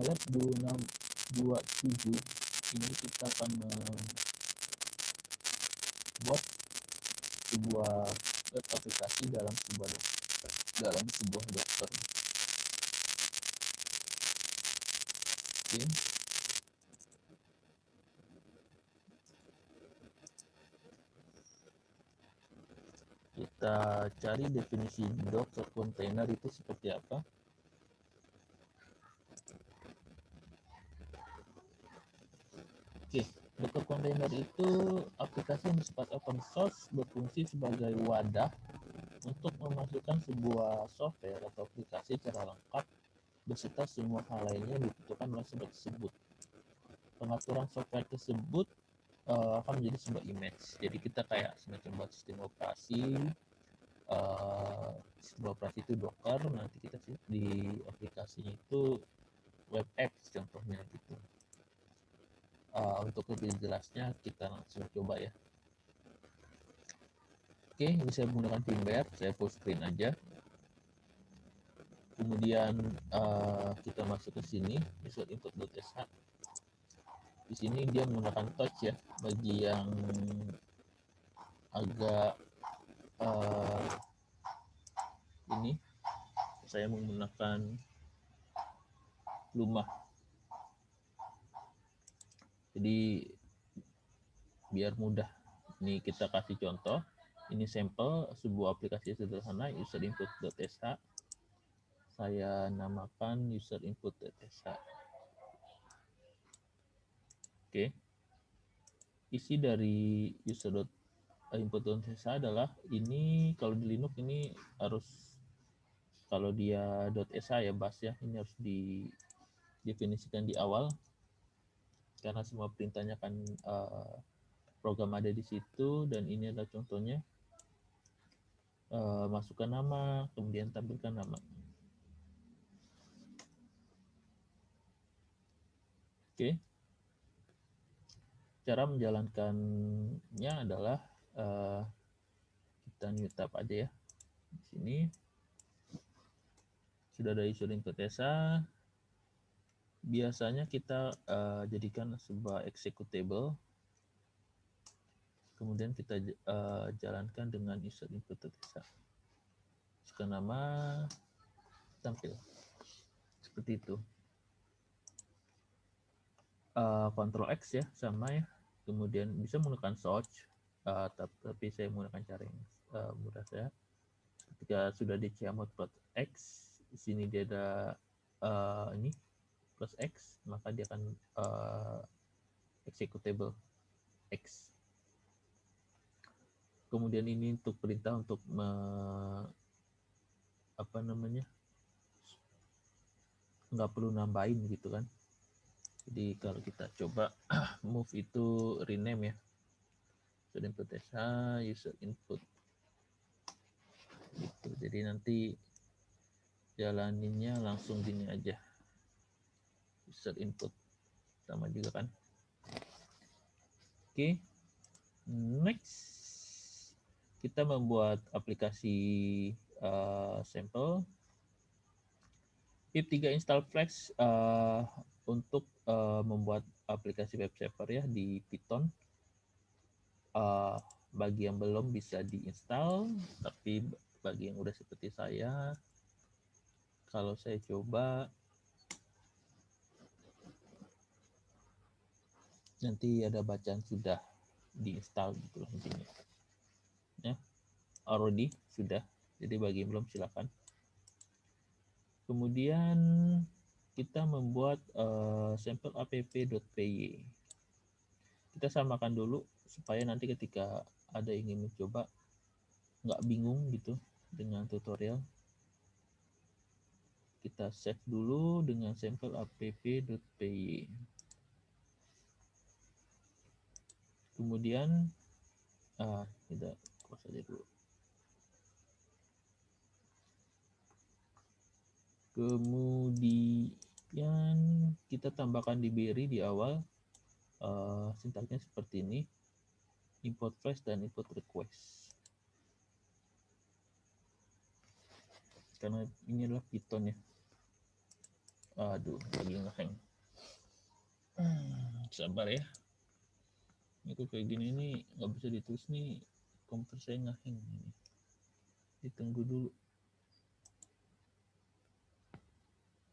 lab 2627 ini kita akan membuat sebuah web aplikasi dalam sebuah dokter. Oke. Kita cari definisi Docker container itu seperti apa. Oke, Docker container itu aplikasi yang bersifat open source, berfungsi sebagai wadah untuk memasukkan sebuah software atau aplikasi secara lengkap beserta semua hal lainnya yang dibutuhkan oleh software tersebut. Pengaturan software tersebut akan menjadi sebuah image. Jadi kita kayak semacam buat sistem operasi. Sistem operasi itu Docker, nanti kita di aplikasinya itu WebEx contohnya gitu. Untuk lebih jelasnya kita langsung coba ya. Oke, ini saya menggunakan firmware, saya full screen aja. Kemudian kita masuk ke sini, insert input.sh. Di sini dia menggunakan touch ya. Bagi yang agak ini, saya menggunakan Lumah. Jadi biar mudah. Ini kita kasih contoh. Ini sampel sebuah aplikasi sederhana user input.sh. Saya namakan user input.sh. Oke. Isi dari user input.sh adalah ini kalau di Linux ini harus, kalau dia .sh ya bash ya, ini harus didefinisikan di awal karena semua perintahnya kan program ada di situ, dan ini adalah contohnya. Masukkan nama, kemudian tampilkan nama. Oke. Cara menjalankannya adalah kita new tab aja ya. Di sini sudah ada user input.sh. Biasanya kita jadikan sebuah executable, kemudian kita jalankan dengan user input.sh. Masukkan nama, tampil seperti itu. Ctrl X ya, sama ya. Kemudian bisa menggunakan search, tapi saya menggunakan cara yang mudah saya. Ketika sudah di chmod.x, di sini dia ada ini plus X, maka dia akan executable X. Kemudian ini untuk perintah untuk nggak perlu nambahin gitu kan. Jadi kalau kita coba move itu rename ya, user input.sh, user input gitu. Jadi nanti jalaninnya langsung gini aja, user input sama juga kan. Oke, next kita membuat aplikasi sampel. pip3 install flash untuk membuat aplikasi web server ya di Python. Bagi yang belum bisa diinstal, tapi bagi yang udah seperti saya, kalau saya coba nanti ada bacaan sudah diinstal gitu loh intinya ya, already sudah. Jadi bagi yang belum silakan. Kemudian kita membuat sampel app.py. Kita samakan dulu supaya nanti ketika ada yang ingin mencoba nggak bingung gitu dengan tutorial. Kita save dulu dengan sampel app.py. Kemudian kita close aja dulu. Kemudian kita tambahkan library di awal. Sintaksnya seperti ini, import flash dan import request. Karena ini adalah Python ya. Aduh, lagi ngehang. Sabar ya. Ini kok kayak gini nih nggak bisa ditulis nih, komputer saya ngehang ini. Ditunggu dulu.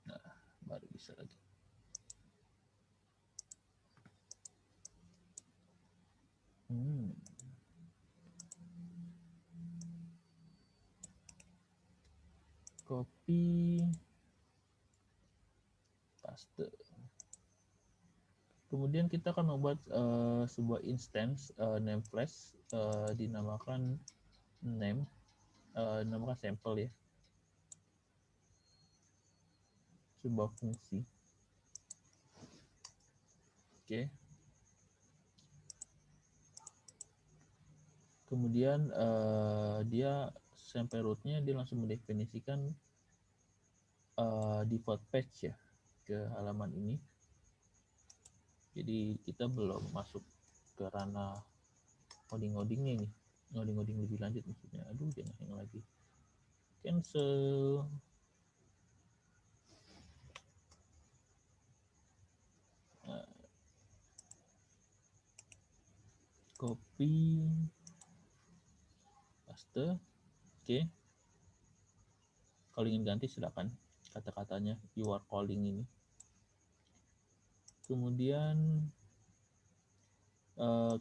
Nah, baru bisa lagi. Copy, paste. Kemudian kita akan membuat sebuah instance name flash, dinamakan name, dinamakan sampel ya, sebuah fungsi. Oke. Kemudian dia sampai rootnya dia langsung mendefinisikan default page ya ke halaman ini. Jadi kita belum masuk ke ranah ngoding-ngodingnya nih, ngoding-ngoding lebih lanjut maksudnya. Aduh, jangan yang lagi cancel. Copy, paste. Oke. Kalau ingin ganti silakan kata-katanya you are calling ini. Kemudian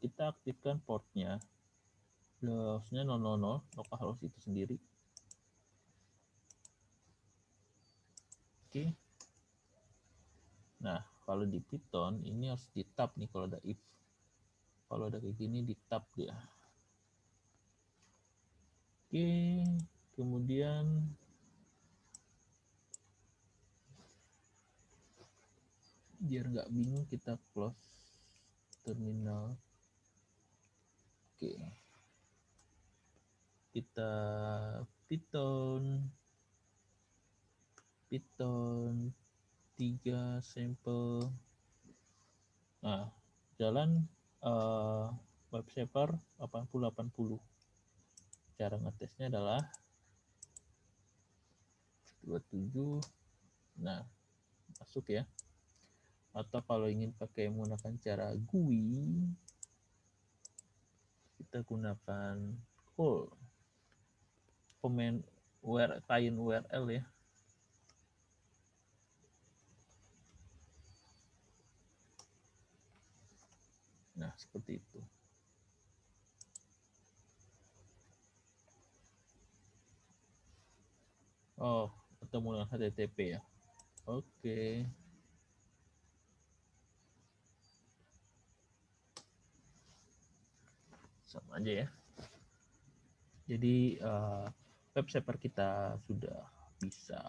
kita aktifkan portnya, harusnya 000 localhost itu sendiri. Oke. Nah, kalau di Python ini harus di tab nih kalau ada if. Kalau ada kayak gini di tab dia. Oke, kemudian biar nggak bingung kita close terminal. Oke, kita Python 3 sampel. Nah, jalan web server 8080. Cara ngetesnya adalah 27. Nah, masuk ya. Atau kalau ingin pakai menggunakan cara GUI, kita gunakan call command client URL ya. Nah, seperti itu. Oh, atau menggunakan HTTP ya. Oke. Sama aja ya. Jadi web server kita sudah bisa.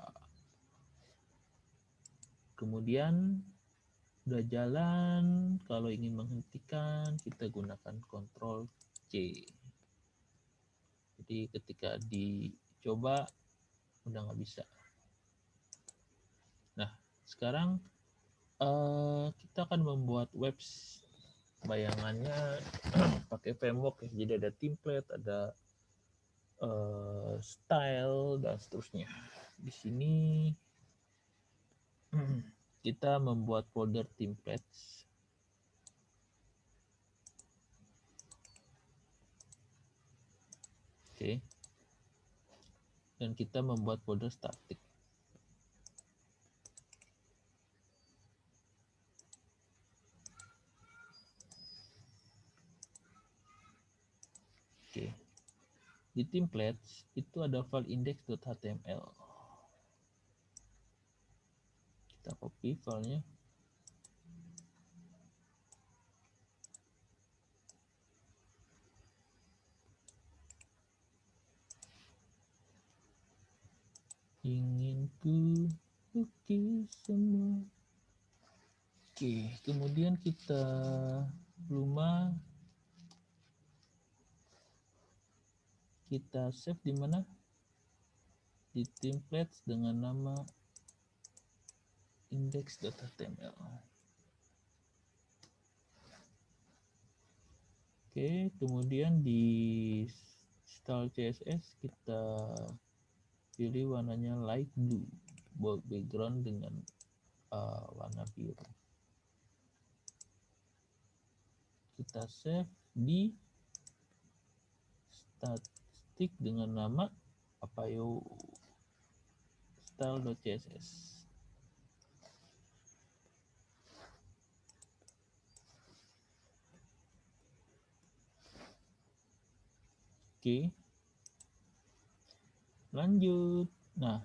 Kemudian udah jalan, kalau ingin menghentikan kita gunakan Ctrl C. Jadi ketika dicoba udah nggak bisa. Nah, sekarang kita akan membuat webs bayangannya pakai framework ya. Jadi ada template, ada style dan seterusnya. Di sini kita membuat folder templates. Oke. Dan kita membuat folder static. Oke. Di templates itu ada file index.html. Kita copy filenya. Ingin ku lukis semua. Oke, kemudian kita kita save di mana? Di templates dengan nama index.html. Oke, kemudian di style CSS kita pilih warnanya light blue, background dengan warna biru. Kita save di static dengan nama apa yuk, style.css. Oke, lanjut. Nah,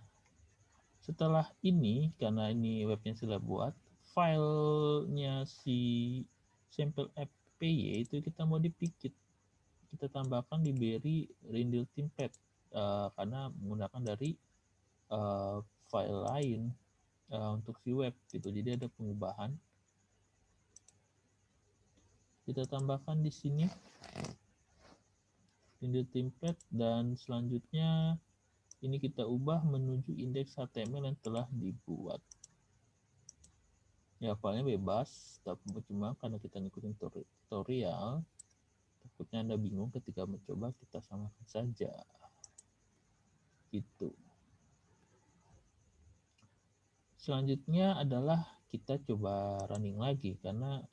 setelah ini, karena ini webnya sudah buat, filenya si sampel appy itu kita modify, kita tambahkan di Berry Rindle Template karena menggunakan dari file lain untuk si web gitu. Jadi ada pengubahan. Kita tambahkan di sini Rindle Template, dan selanjutnya ini kita ubah menuju indeks HTML yang telah dibuat. Ya, filenya bebas, tapi cuma karena kita ngikutin tutorial, takutnya Anda bingung ketika mencoba, kita samakan saja. Gitu. Selanjutnya adalah kita coba running lagi, karena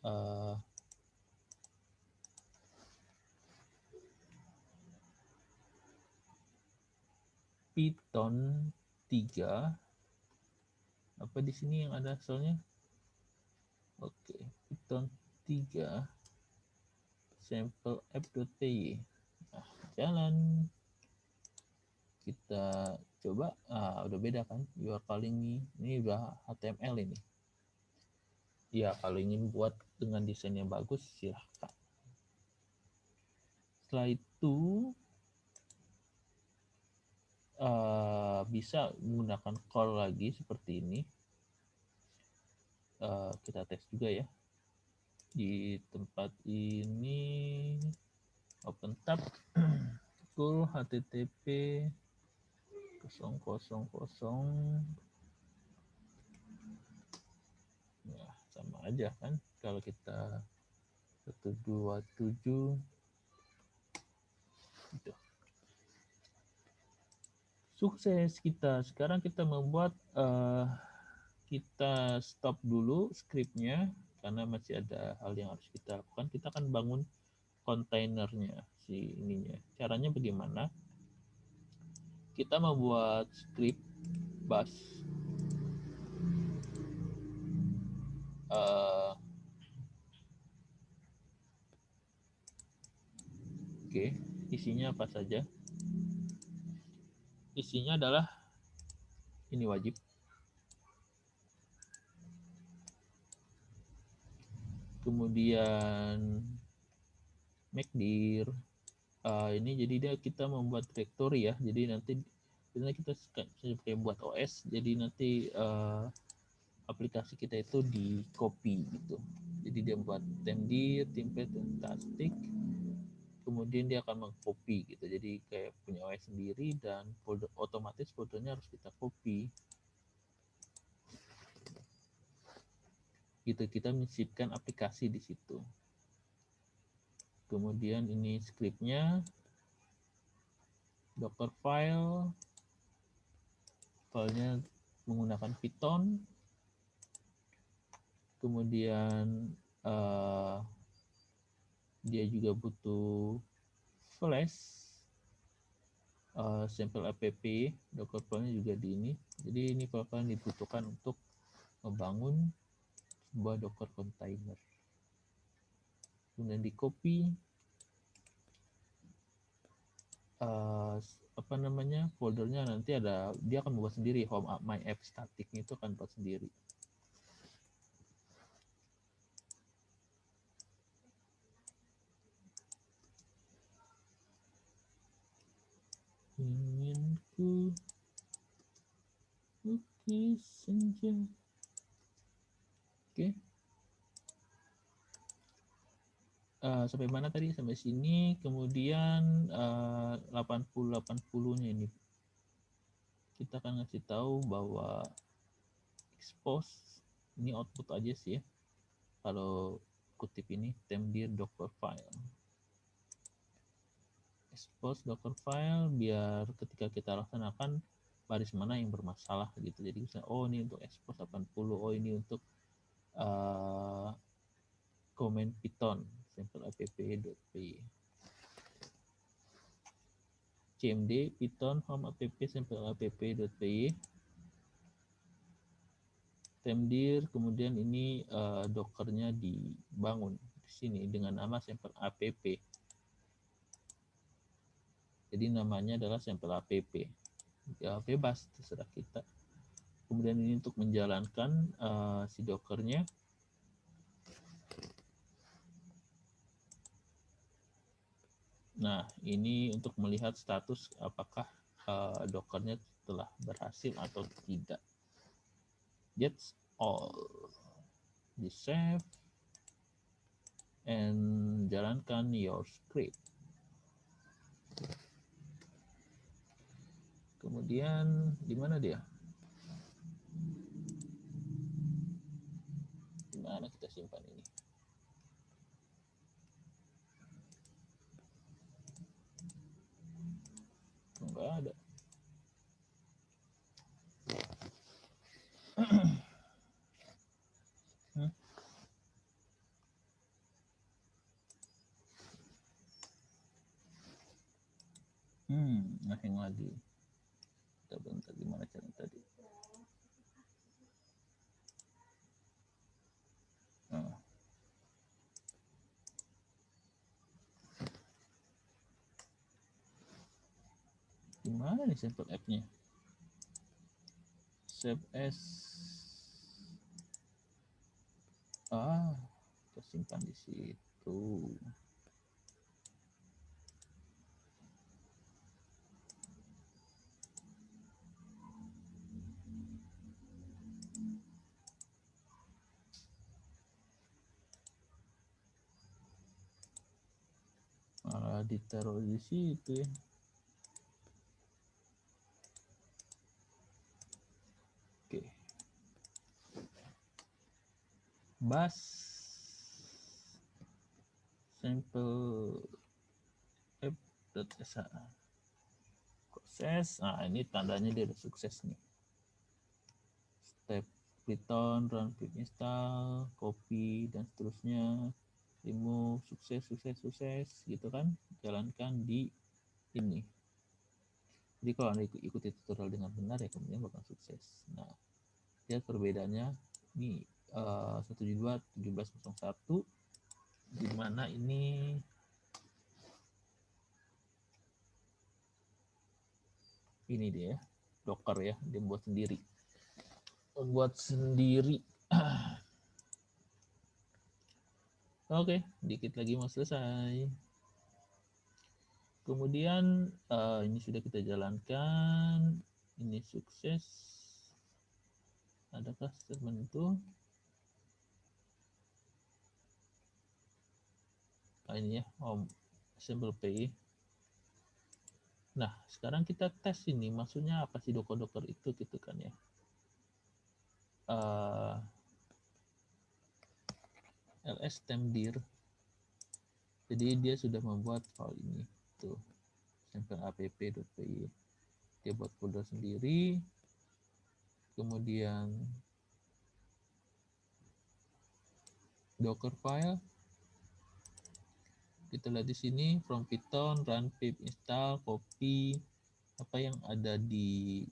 Python 3 apa di sini yang ada soalnya. Oke, Python 3 sample app.py. Nah, jalan. Kita coba. Udah beda kan? You are calling me. Ini udah HTML ini. Ya, kalau ingin buat dengan desain yang bagus, silahkan. Setelah itu bisa menggunakan call lagi seperti ini. Kita tes juga ya. Di tempat ini open tab call http 000. Nah, sama aja kan kalau kita 127 gitu. Sukses kita. Sekarang kita membuat kita stop dulu scriptnya karena masih ada hal yang harus kita lakukan. Kita akan bangun kontainernya si ininya. Caranya bagaimana? Kita membuat script bash oke, isinya apa saja? Isinya adalah ini wajib. Kemudian makdir. Ini jadi dia kita membuat directory ya. Jadi nanti kita pakai buat OS. Jadi nanti aplikasi kita itu di copy gitu. Jadi dia buat temdir, template, fantastic. Kemudian dia akan mengcopy gitu. Jadi kayak punya OS sendiri, dan folder otomatis foldernya harus kita copy. Gitu, kita menyisipkan aplikasi di situ. Kemudian ini scriptnya, Docker filenya menggunakan Python. Kemudian dia juga butuh flash, sampel app, Docker filenya juga di ini. Jadi ini file yang dibutuhkan untuk membangun sebuah Docker container. Kemudian di copy foldernya, nanti ada, dia akan membuat sendiri. Home my app staticnya itu akan buat sendiri. Inginku oke senja. Oke. Sampai mana tadi? Sampai sini. Kemudian 80-80-nya ini kita akan ngasih tahu bahwa expose ini output aja sih ya. Kalau kutip ini temdir docker file. Expose docker file biar ketika kita laksanakan baris mana yang bermasalah gitu. Jadi misalnya, oh ini untuk expose 80, oh ini untuk comment Python sampel app.py, cmd Python home app sampel app.py, temdir, kemudian ini dockernya dibangun di sini dengan nama sampel app. Jadi namanya adalah sampel app. Ya bebas, terserah kita. Kemudian ini untuk menjalankan si dockernya. Nah, ini untuk melihat status apakah dockernya telah berhasil atau tidak. That's all. Di save and jalankan your script. Kemudian di mana dia? Di mana kita simpan ini? Enggak ada. Ngeheng lagi. Kita bentar, gimana cara tadi? Gimana nih sampel app-nya? Save as. Kita simpan di situ. Malah ditaruh di situ ya. Oke. Bus sampel app.sh proses. Nah, ini tandanya dia udah sukses nih. Step Python, run pip install, copy dan seterusnya, remove, sukses gitu kan, jalankan di ini. Jadi kalau Anda ikuti tutorial dengan benar ya kemudian bakal sukses. Nah, lihat perbedaannya ini 172.17.01 di mana ini dia Docker ya, dia buat sendiri. Oke, dikit lagi mau selesai. Kemudian ini sudah kita jalankan, ini sukses. Adakah statement itu? Ini ya, sample pay. Nah, sekarang kita tes ini, maksudnya apa sih docker itu gitu kan ya. ls temdir. Jadi dia sudah membuat file ini tuh, sampel app.py. Dia buat folder sendiri. Kemudian docker file. Kita lihat di sini from Python, run pip install, copy apa yang ada di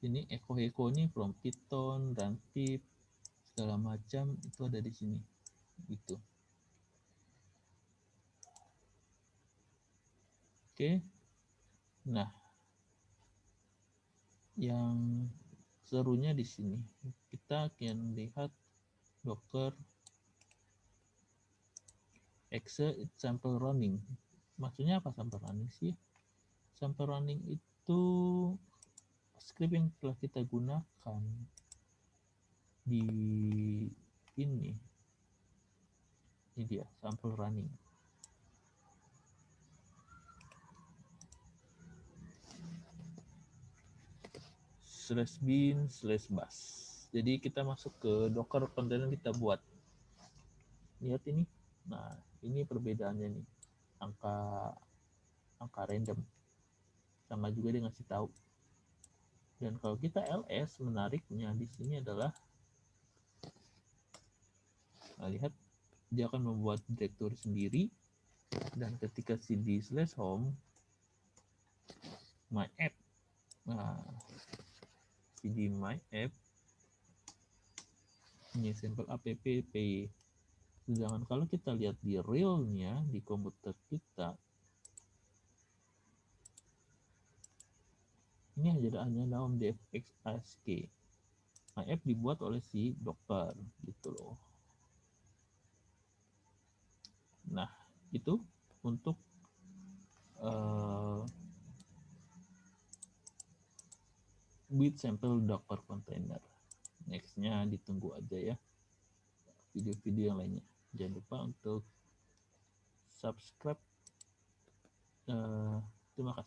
ini echo ini from Python, run pip segala macam itu ada di sini gitu. Oke. Nah, yang serunya di sini kita akan lihat docker exe sample running. Maksudnya apa sample running sih? Sample running itu script yang telah kita gunakan di ini dia sample running. /bin/bus. Jadi kita masuk ke docker container kita buat. lihat ini. Nah, ini perbedaannya nih, angka random, sama juga dia ngasih tahu. Dan kalau kita ls, menariknya di sini adalah, nah, lihat dia akan membuat direktori sendiri, dan ketika cd /home my app, nah cd my app ini sampel app. Sedangkan kalau kita lihat di realnya di komputer kita, ini hanya dalam dfxasc. My app dibuat oleh si dokter gitu loh. Nah, itu untuk build sampel Docker container. Nextnya ditunggu aja ya, video-video yang lainnya. Jangan lupa untuk subscribe. Terima kasih.